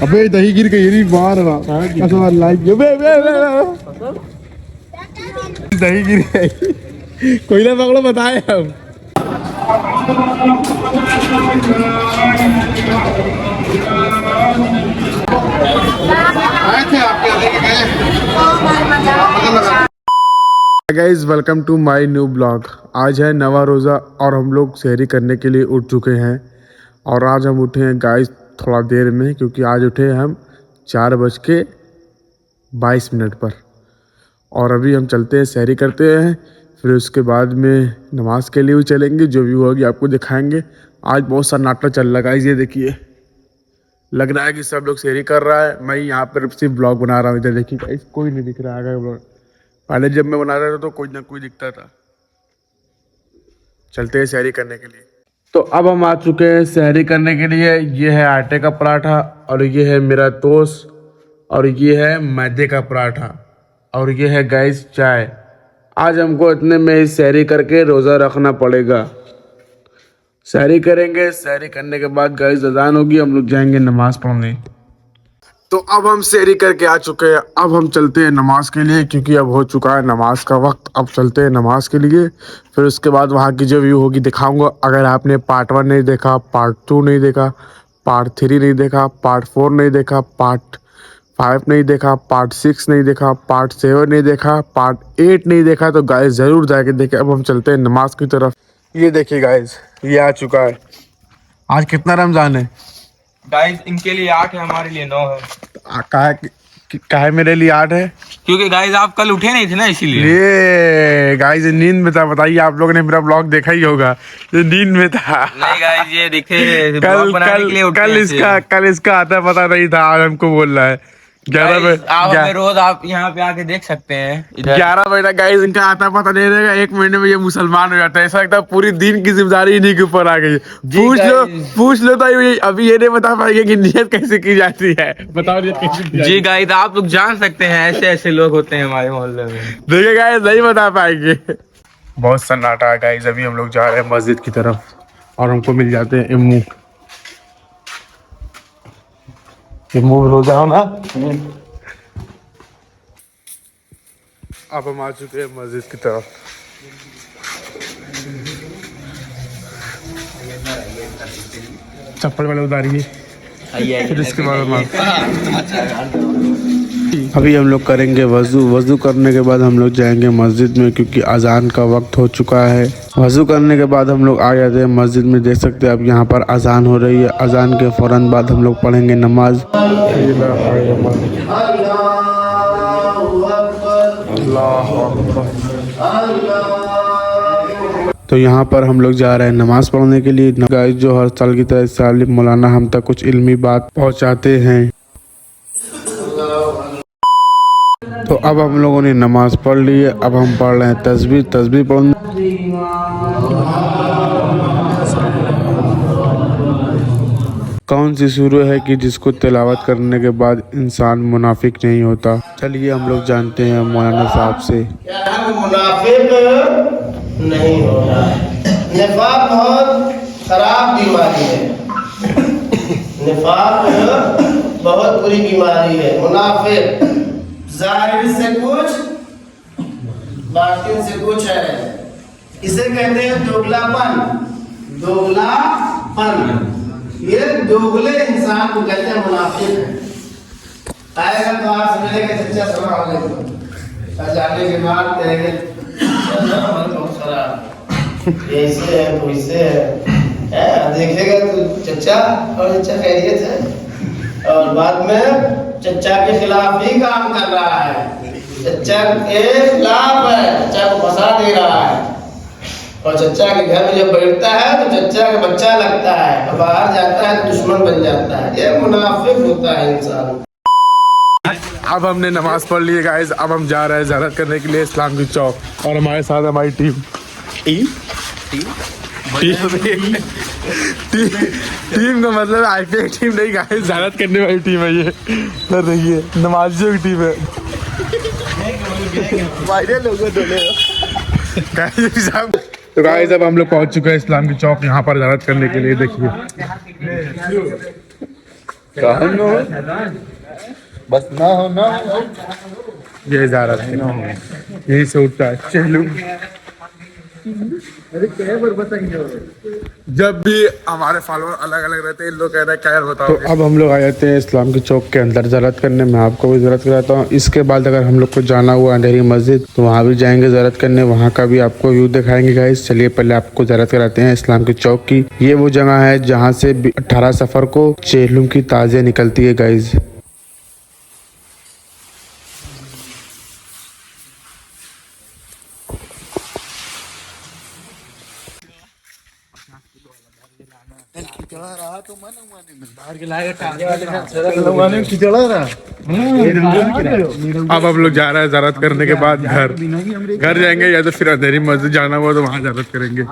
अबे दही गिर गई नहीं बाहर दही गिर गई। कोई ना पकड़ो बताए हम। Guys welcome to my new blog. आज है नवा रोज़ा और हम लोग सहरी करने के लिए उठ चुके हैं। और आज हम उठे हैं गाइस थोड़ा देर में, क्योंकि आज उठे हम 4:22 पर। और अभी हम चलते हैं सहरी करते हैं, फिर उसके बाद में नमाज के लिए भी चलेंगे। जो भी होगी आपको दिखाएंगे। आज बहुत सन्नाटा चल रहा है गाइस, ये देखिए लग रहा है कि सब लोग सहरी कर रहा है। मैं यहाँ पर सिर्फ ब्लॉग बना रहा हूँ। इधर देखिए गाइस कोई नहीं दिख रहा है। पहले जब मैं बना रहा था तो कोई ना कोई दिखता था। चलते हैं सहरी करने के लिए। तो अब हम आ चुके हैं सहरी करने के लिए। ये है आटे का पराठा, और ये है मेरा टोस्ट, और ये है मैदे का पराठा, और ये है गाइस चाय। आज हमको इतने में ही सहरी करके रोज़ा रखना पड़ेगा। सहरी करेंगे, सहरी करने के बाद गाइस अज़ान होगी, हम लोग जाएंगे नमाज पढ़ने। तो अब हम सहरी करके आ चुके हैं। अब हम चलते हैं नमाज के लिए, क्योंकि अब हो चुका है नमाज का वक्त। अब चलते हैं नमाज के लिए, फिर उसके बाद वहाँ की जो व्यू होगी दिखाऊंगा। अगर आपने पार्ट 1 नहीं देखा, पार्ट 2 नहीं देखा, पार्ट 3 नहीं देखा, पार्ट 4 नहीं देखा, पार्ट 5 नहीं देखा, पार्ट 6 नहीं देखा, पार्ट 7 नहीं देखा, पार्ट 8 नहीं देखा, तो गाइस ज़रूर जाके देखें। अब हम चलते हैं नमाज की तरफ। ये देखिए गाइस ये आ चुका है। आज कितना रमज़ान है गाइस? इनके लिए 8 है, हमारे लिए 9 है। काहे मेरे लिए 8 है? क्योंकि गाइस आप कल उठे नहीं थे ना, इसीलिए। ये गाइस नींद में था। बताइए, आप लोगों ने मेरा ब्लॉग देखा ही होगा। ये नींद में था। नहीं गाइस, ये दिखे कल इसका आता पता नहीं था, आज हमको बोल रहा है 11 बजे। आप हमें रोज आप यहाँ पे आके देख सकते हैं। 11 बजे गाइस इनका आता पता नहीं रहेगा। 1 महीने में ये मुसलमान हो जाता है। ऐसा लगता है पूरी दिन की जिम्मेदारी इन्हीं के ऊपर आ गई। पूछ लो तो अभी ये नहीं बता पाएंगे कि नियत कैसे की जाती है। बताओ नियत कैसे? जी गाइस, आप लोग जान सकते हैं, ऐसे ऐसे लोग होते हैं हमारे मोहल्ले में। देखिए गाइस नहीं बता पाएंगे। बहुत सन्नाटा है गाइस। अभी हम लोग जा रहे हैं मस्जिद की तरफ, और हमको मिल जाते हैं इम्मू। रोजा हो ना। अब हम आ चुके हैं मस्जिद की तरफ। चप्पल वाले उतारिए, फिर इसके बाद हम अभी हम लोग करेंगे वज़ू करने के बाद हम लोग जाएंगे मस्जिद में, क्योंकि अजान का वक्त हो चुका है। वज़ू करने के बाद हम लोग आ जाते हैं मस्जिद में। देख सकते हैं अब यहाँ पर अजान हो रही है। अजान के फ़ौरन बाद हम लोग पढ़ेंगे नमाज। तो यहाँ पर हम लोग जा रहे हैं नमाज पढ़ने के लिए। गाइस जो हर साल की तरह इस साल मौलाना हम तक कुछ इल्मी बात पहुँचाते हैं। तो अब हम लोगों ने नमाज पढ़ ली है। अब हम पढ़ रहे हैं तस्बीह पढ़ने। कौन सी सूरत है कि जिसको तिलावत करने के बाद इंसान मुनाफिक नहीं होता? चलिए हम लोग जानते हैं मौलाना साहब से। मुनाफिक नहीं होता। निफाक बहुत खराब बीमारी है। निफाक बहुत बुरी बीमारी है। मुनाफिक जाहिर से कुछ, बातिन से कुछ है। इसे कहते हैं दोगलापन। ये दोगले इंसान को कहते हैं मुनाफिक है। आएगा तो आप समझेंगे सच्चा सलाम अलैकुम, जाने के बाद कहेंगे बहुत खराब, ऐसे है वैसे है। देखेगा तो चचा और चचा खैरियत है, और बाद में चचा के खिलाफ ही काम कर रहा है। चचा के खिलाफ है, चचा को फंसा दे रहा है। और चचा के घर में जब बैठता है तो चचा का बच्चा लगता है, और बाहर जाता है तो दुश्मन बन जाता है। ये मुनाफिक होता है इंसान। अब हमने नमाज पढ़ ली है गाइस। अब हम जा रहे हैं ज़ियारत करने के लिए इस्लामपुर चौक, और हमारे साथ हमारी टीम का मतलब आईपीएल टीम नहीं गाइस, ज़ियारत करने वाली टीम है ये। सर देखिए नमाजियों की टीम है। तो गाइस अब हम लोग पहुंच चुके हैं इस्लामपुर चौक, यहाँ पर ज़ियारत करने के लिए। देखिए कहाँ न हो? बस ना हो ना हो। ये जा रहा था यही से उठता है चलू। जब भी हमारे फॉलोअर अलग अलग रहते हैं, इन लोग कह रहे हैं क्या यार बताओ। तो अब हम लोग आ जाते हैं इस्लाम की चौक के अंदर ज़ियारत करने। मैं आपको भी ज़ियारत कराता हूँ। इसके बाद अगर हम लोग को जाना हुआ अंधेरी मस्जिद तो वहाँ भी जाएंगे ज़ियारत करने, वहाँ का भी आपको व्यू दिखाएंगे गाइस। चलिए पहले आपको ज़ियारत कराते हैं इस्लाम की चौक की। ये वो जगह है जहाँ से 18 सफर को चेहलुम की ताज़िया निकलती है गाइस। अब हम लोग जा रहे हैं ज़ियारत करने के बाद घर जाएंगे, या तो फिर अंधेरी मस्जिद जाना हुआ तो वहाँ ज़ियारत करेंगे।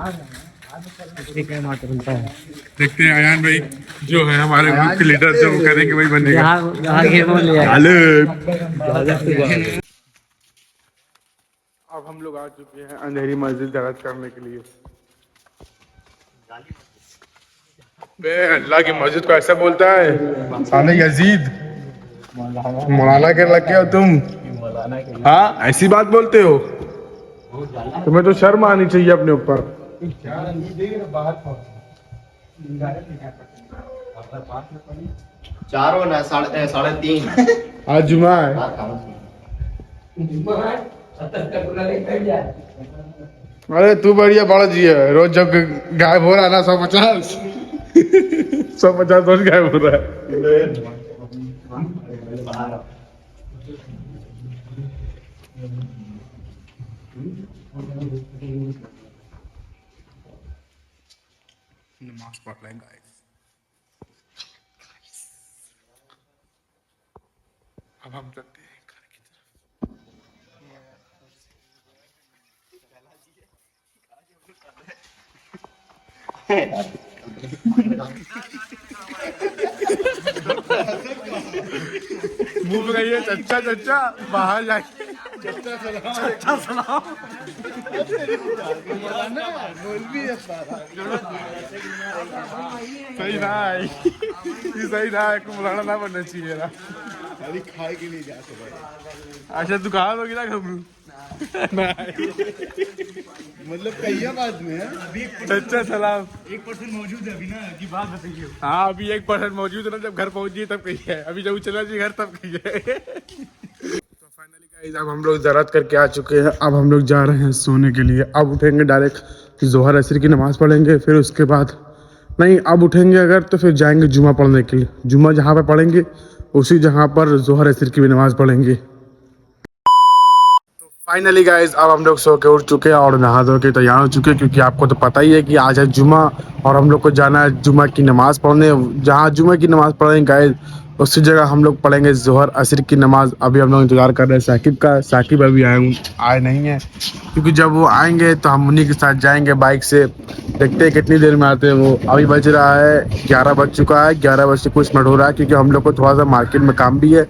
देखते हैं अयान भाई जो है हमारे ग्रुप के लीडर, जो करेंगे वही बनेगा। अब हम लोग आ चुके हैं अंधेरी मस्जिद ज़ियारत करने के लिए। बे अल्लाह की मस्जिद को ऐसा बोलता है साले यजीद, मौलाना के लग गए हो तुम। हाँ ऐसी बात बोलते हो, तुम्हें तो शर्म आनी चाहिए अपने ऊपर। चारों ना 3:30। आज जुमा है। अरे तू बढ़िया बड़ा जी है, रोज जब गायब हो रहा ना 150 150 रोज गायब हो रहा है। नमाज पढ़ रहे हैं गाइस। अब हम चलते हैं घर की तरफ। मुंह में गई है चच्चा चच्चा बाहर जाके चच्चा सलाम। सही ना है, ये सही ना है, कुमराना ना बनना चाहिए ना। अभी खाए के लिए जाते भाई। अच्छा दुकान होगी ना घबरू मतलब कई बात में है। चच्चा सलाम। 1% मौजूद है अभी ना की बात बताइए। हाँ अभी 1% मौजूद है ना, जब घर पहुंची तब कही है, अभी जब चला जी घर तब कही है। तो फाइनली गाइस अब हम लोग ज़ियारत करके आ चुके हैं। अब हम लोग जा रहे हैं सोने के लिए। अब उठेंगे डायरेक्ट जोहर असर की नमाज़ पढ़ेंगे, फिर उसके बाद नहीं अब उठेंगे अगर तो फिर जाएंगे जुमा पढ़ने के लिए। जुमा जहाँ पर पढ़ेंगे उसी जगह पर जोहर असर की भी नमाज़ पढ़ेंगे। फाइनली गाइज अब हम लोग सो के उठ चुके हैं और नहा धो के तैयार हो चुके हैं, क्योंकि आपको तो पता ही है कि आज है जुमा और हम लोग को जाना है जुमा की नमाज़ पढ़ने। जहाँ जुमा की नमाज़ पढ़ेंगे गाइज उसी जगह हम लोग पढ़ेंगे जोहर असर की नमाज़। अभी हम लोग इंतज़ार कर रहे हैं साकिब का। साकिब अभी आए नहीं है, क्योंकि जब वो आएंगे तो हम उन्हीं के साथ जाएंगे बाइक से। देखते हैं कितनी देर में आते हैं वो। अभी बज रहा है 11 बज चुका है, 11 बज से कुछ मिनट हो रहा है, क्योंकि हम लोग को थोड़ा सा मार्केट में काम भी है,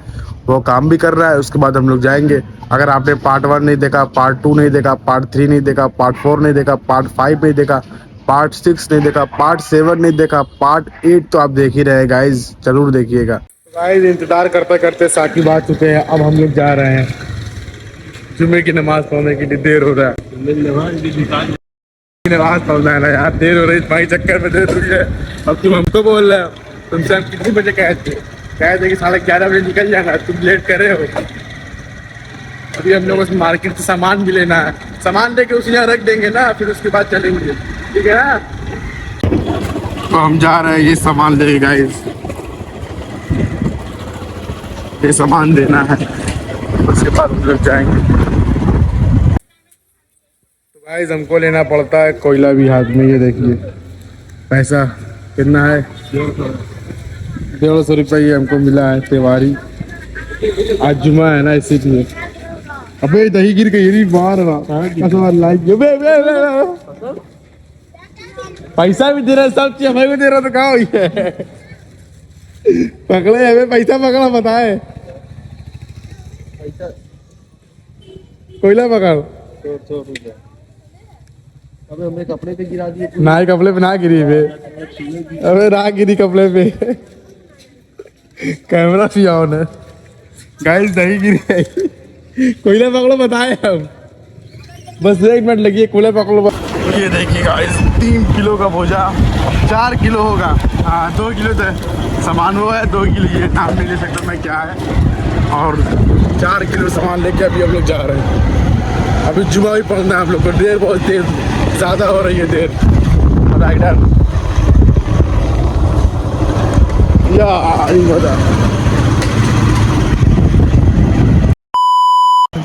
वो काम भी कर रहा है। उसके बाद हम लोग जाएंगे। अगर आपने पार्ट 1 नहीं देखा, पार्ट 2 नहीं देखा, पार्ट 3 नहीं देखा, पार्ट 4 नहीं देखा, पार्ट 5 नहीं देखा, पार्ट 6 नहीं देखा, पार्ट 7 नहीं देखा, पार्ट 8 तो आप देख ही रहे हैं गाइज, जरूर देखिएगा। गाइज इंतजार करते करते साकिब आ चुके हैं। अब हम लोग जा रहे हैं जुमे की नमाज पढ़ने के लिए। देर हो रहा है, नमाज पढ़ना है ना यार, देर हो रही भाई, चक्कर में देर हुई है। अब तुम हमको बोल रहे हो, तुमसे हम कितने बजे कहे थे कि 11:30 बजे निकल जाना, तुम लेट कर रहे हो। अभी हम लोग मार्केट से सामान भी लेना है, सामान लेके उसी यहाँ रख देंगे ना, फिर उसके बाद चलेंगे, ठीक है ना। तो हम जा रहे हैं ये सामान लेके गाइस, ये सामान देना है, उसके बाद हम लोग जाएंगे। तो गाइस हमको लेना पड़ता है कोयला भी हाथ में। ये देखिए पैसा कितना है, 150 रुपये हमको मिला है तिवारी। आज जुमा है ना इसीलिए। अबे दही गिर गई मार पैसा भी दे रहा है, सब चीज हमें भी दे रहा, तो कहाँ हुई है। पकड़े हमें पैसा पकड़ा, बताए कोयला पकड़। अबे हमने कपड़े पे गिरा दिए। ना कपड़े पे ना गिरी बे, अबे ना गिरी कपड़े पे। कैमरा भी ऑन है गाइस, नहीं गिरी है। कोयला पकड़ो, बताए हम बस 1 मिनट लगी है, कोयला पकड़ो। ये देखिए गाइस, 3 किलो का बोझा, 4 किलो होगा, हाँ 2 किलो तो सामान हुआ है, 2 किलो ये नाम नहीं ले सकता मैं क्या है, और 4 किलो सामान लेके अभी हम लोग जा रहे हैं। अभी जुमा भी पढ़ना है हम लोग को, देर बहुत देर ज़्यादा हो रही है देर। राइडर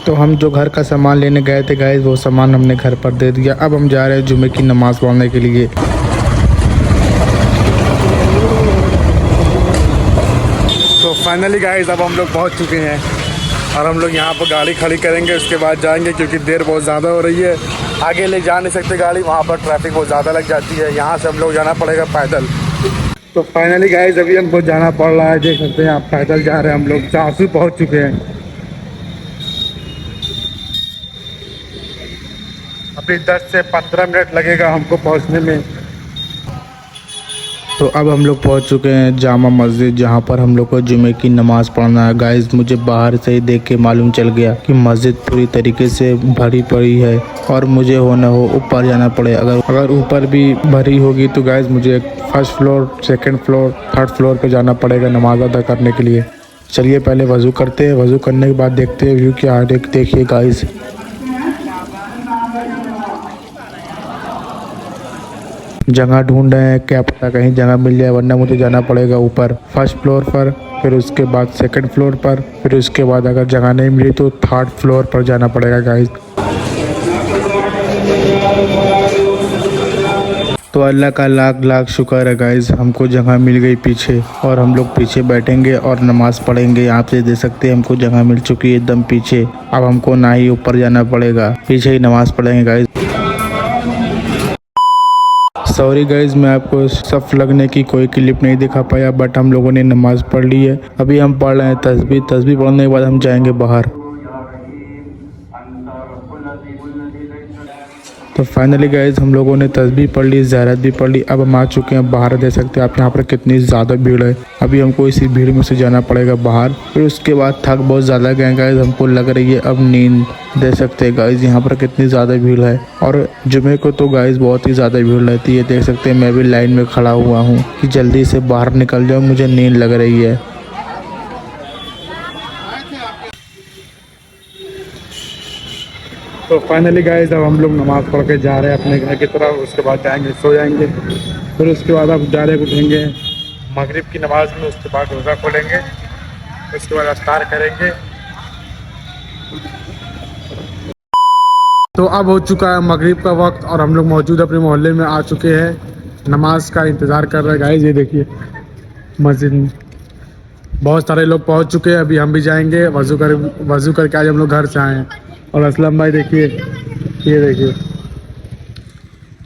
तो हम जो घर का सामान लेने गए थे गाइस, वो सामान हमने घर पर दे दिया। अब हम जा रहे हैं जुमे की नमाज़ पढ़ने के लिए। तो फाइनली गाइस अब हम लोग पहुंच चुके हैं और हम लोग यहाँ पर गाड़ी खड़ी करेंगे, उसके बाद जाएंगे क्योंकि देर बहुत ज़्यादा हो रही है। आगे ले जा नहीं सकते गाड़ी, वहाँ पर ट्रैफिक बहुत ज़्यादा लग जाती है। यहाँ से हम लोग जाना पड़ेगा पैदल। तो फाइनली गाइस अभी हमको जाना पड़ रहा है, देख सकते हैं आप, पैदल जा रहे हैं हम लोग। चासू पहुँच चुके हैं, अभी 10 से 15 मिनट लगेगा हमको पहुंचने में। तो अब हम लोग पहुंच चुके हैं जामा मस्जिद, जहां पर हम लोग को जुमे की नमाज़ पढ़ना है। गाइस मुझे बाहर से ही देख के मालूम चल गया कि मस्जिद पूरी तरीके से भरी पड़ी है और मुझे होना हो ऊपर जाना पड़े। अगर ऊपर भी भरी होगी तो गाइस मुझे 1st floor, 2nd floor, 3rd floor पे जाना पड़ेगा नमाज़ अदा करने के लिए। चलिए पहले वज़ू करते हैं, वज़ू करने के बाद देखते हैं व्यू क्या है। देखिए गाइस, जगह ढूंढ रहे हैं, क्या पता कहीं जगह मिल जाए, वरना मुझे जाना पड़ेगा ऊपर 1st फ्लोर पर, फिर उसके बाद 2nd फ्लोर पर, फिर उसके बाद अगर जगह नहीं मिली तो 3rd फ्लोर पर जाना पड़ेगा गाइस। तो अल्लाह का लाख लाख शुक्र है गाइस, हमको जगह मिल गई पीछे और हम लोग पीछे बैठेंगे और नमाज़ पढ़ेंगे। आप से देख सकते हैं हमको जगह मिल चुकी है एकदम पीछे। अब हमको ना ही ऊपर जाना पड़ेगा, पीछे ही नमाज़ पढ़ेंगे गाइस। सॉरी गाइज, मैं आपको सफ लगने की कोई क्लिप नहीं दिखा पाया, बट हम लोगों ने नमाज़ पढ़ ली है। अभी हम पढ़ रहे हैं तस्बीह पढ़ने के बाद हम जाएंगे बाहर। तो फाइनली गाइज हम लोगों ने तस्बीह पढ़ ली, ज़ियारत भी पढ़ ली। अब हम आ चुके हैं बाहर, देख सकते हैं आप यहाँ पर कितनी ज़्यादा भीड़ है। अभी हमको इसी भीड़ में से जाना पड़ेगा बाहर। फिर उसके बाद थक बहुत ज़्यादा गए गाइज, हमको लग रही है अब नींद। देख सकते हैं गाइज यहाँ पर कितनी ज़्यादा भीड़ है, और जुमे को तो गाइज बहुत ही ज़्यादा भीड़ रहती है। देख सकते हैं मैं भी लाइन में खड़ा हुआ हूँ कि जल्दी से बाहर निकल जाऊँ, मुझे नींद लग रही है। तो फाइनली गाइस अब हम लोग नमाज़ पढ़ के जा रहे हैं अपने घर की तरफ। उसके बाद जाएंगे, सो जाएंगे। फिर उसके बाद अब डायरेक्ट उठेंगे मगरिब की नमाज़ में, उसके बाद रोज़ा खोलेंगे, उसके बाद इफ्तार करेंगे। तो अब हो चुका है मगरिब का वक्त और हम लोग मौजूद अपने मोहल्ले में आ चुके हैं, नमाज का इंतज़ार कर रहे हैं गाइस। ये देखिए मस्जिद में बहुत सारे लोग पहुंच चुके हैं। अभी हम भी जाएंगे, वज़ू करके आज हम लोग घर से आए हैं। और असलम भाई देखिए, ये देखिए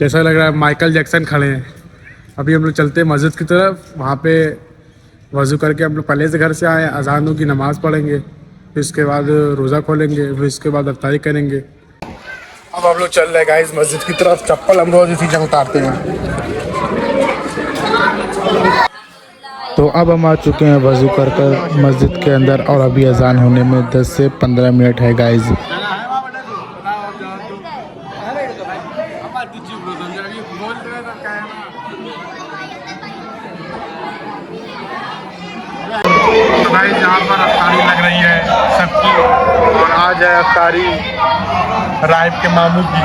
जैसा लग रहा है माइकल जैक्सन खड़े हैं। अभी हम लोग चलते हैं मस्जिद की तरफ, वहाँ पे वज़ू करके हम लोग पहले से घर से आए हैं, अज़ानों की नमाज़ पढ़ेंगे, फिर उसके बाद रोज़ा खोलेंगे, फिर उसके बाद इफ्तारी करेंगे। अब हम लोग चल रहे हैं गाइस मस्जिद की तरफ। चप्पल हम रोज़ इसी जगह उतारते हैं। तो अब हम आ चुके हैं वज़ू कर मस्जिद के अंदर और अभी अज़ान होने में 10 से 15 मिनट है गाइस। तो गाइस यहाँ पर अफ्तारी लग रही है सबकी, और आज है अफ्तारी राइब के मामू की।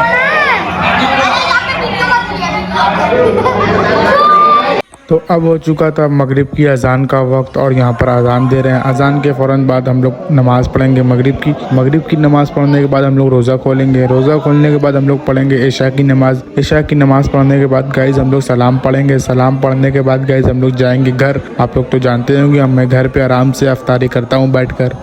तो अब हो चुका था मगरिब की अज़ान का वक्त और यहाँ पर अज़ान दे रहे हैं। अज़ान के फ़ौरन बाद हम लोग नमाज़ पढ़ेंगे मगरिब की नमाज़ पढ़ने के बाद हम लोग रोज़ा खोलेंगे। रोज़ा खोलने के बाद हम लोग पढ़ेंगे इशा की नमाज़ पढ़ने के बाद गाइस हम लोग सलाम पढ़ेंगे। सलाम पढ़ने के बाद गाइस हम लोग जाएंगे घर। आप लोग तो जानते होंगे मैं घर पर आराम से अफ्तारी करता हूँ बैठ कर।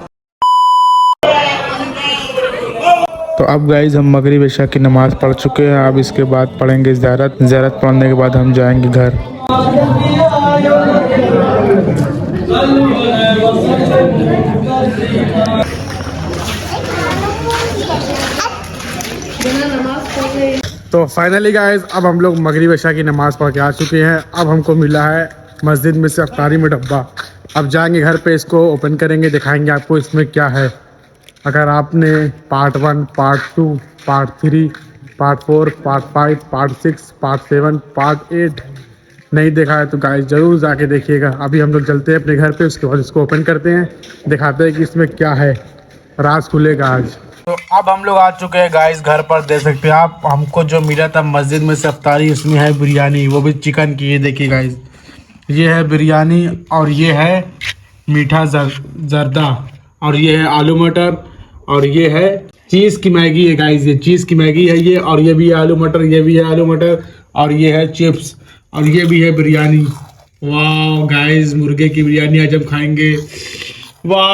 तो अब गाइस हम मगरिब इशा की नमाज़ पढ़ चुके हैं। अब इसके बाद पढ़ेंगे ज़ियारत पढ़ने के बाद हम जाएंगे घर। तो फाइनली गाइस अब हम लोग मगरिब इशा की नमाज़ पढ़ के आ चुके हैं। अब हमको मिला है मस्जिद में से अफ्तारी में डब्बा, अब जाएंगे घर पे, इसको ओपन करेंगे, दिखाएंगे आपको इसमें क्या है। अगर आपने part 1, part 2, part 3, part 4, part 5, part 6, part 7, part 8 नहीं देखा है तो गाइस ज़रूर जाके देखिएगा। अभी हम लोग चलते हैं अपने घर पे, उसके बाद इसको ओपन करते हैं, दिखाते हैं कि इसमें क्या है। राज खुलेगा आज। तो अब हम लोग आ चुके हैं गाइस घर पर, देख सकते हैं आप। हमको जो मिला था मस्जिद में से अफ्तारी, उसमें है बिरयानी, वो भी चिकन की। ये देखिए गाइस, ये है बिरयानी और ये है मीठा जर्दा और ये है आलू मटर और ये है चीज़ की मैगी है गाइस। ये चीज़ की मैगी है ये, और ये भी है आलू मटर, ये भी है आलू मटर और ये है चिप्स और ये भी है बिरयानी। वाह गाइस, मुर्गे की बिरयानी आज हम खाएंगे। वाह